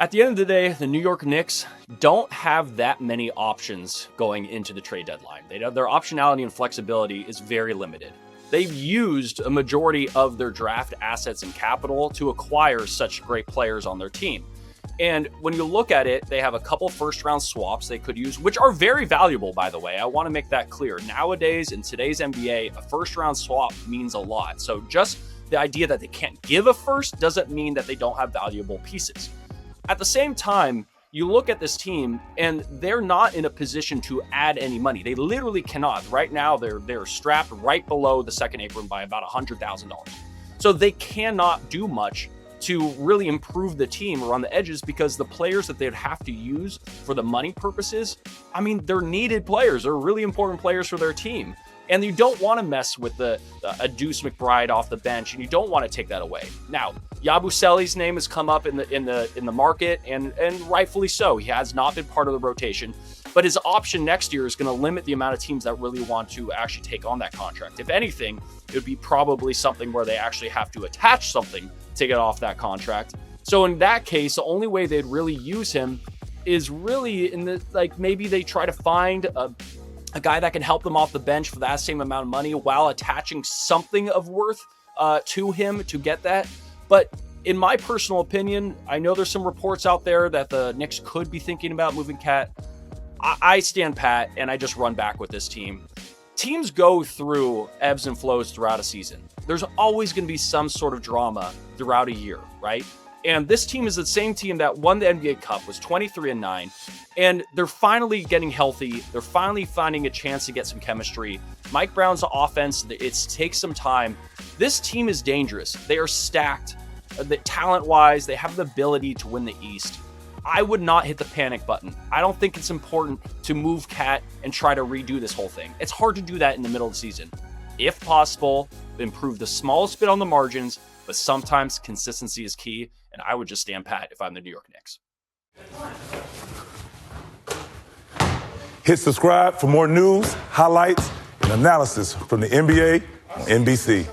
At the end of the day, the New York Knicks don't have that many options going into the trade deadline. Their optionality and flexibility is very limited. They've used a majority of their draft assets and capital to acquire such great players on their team. And when you look at it, they have a couple first-round swaps they could use, which are very valuable, by the way. I want to make that clear. Nowadays, in today's NBA, a first-round swap means a lot. So just the idea that they can't give a first doesn't mean that they don't have valuable pieces. At the same time, you look at this team and they're not in a position to add any money. They literally cannot. Right now, they're strapped right below the second apron by about $100,000. So they cannot do much to really improve the team around the edges because the players that they'd have to use for the money purposes, I mean, they're needed players. They're really important players for their team. And you don't want to mess with a Deuce McBride off the bench, and you don't want to take that away. Now, Yabusele's name has come up in the market, and rightfully so. He has not been part of the rotation, but his option next year is going to limit the amount of teams that really want to actually take on that contract. If anything, it would be probably something where they actually have to attach something to get off that contract. So in that case, the only way they'd really use him is really maybe they try to find a guy that can help them off the bench for that same amount of money while attaching something of worth to him to get that. But in my personal opinion, I know there's some reports out there that the Knicks could be thinking about moving Cat. I stand pat, and I just run back with this team. Teams go through ebbs and flows throughout a season. There's always going to be some sort of drama throughout a year, right? And this team is the same team that won the NBA Cup, was 23-9, and they're finally getting healthy. They're finally finding a chance to get some chemistry. Mike Brown's offense, it takes some time. This team is dangerous. They are stacked. Talent-wise, they have the ability to win the East. I would not hit the panic button. I don't think it's important to move Cat and try to redo this whole thing. It's hard to do that in the middle of the season. If possible, improve the smallest bit on the margins, but sometimes consistency is key, and I would just stand pat if I'm the New York Knicks. Hit subscribe for more news, highlights, and analysis from the NBA on NBC.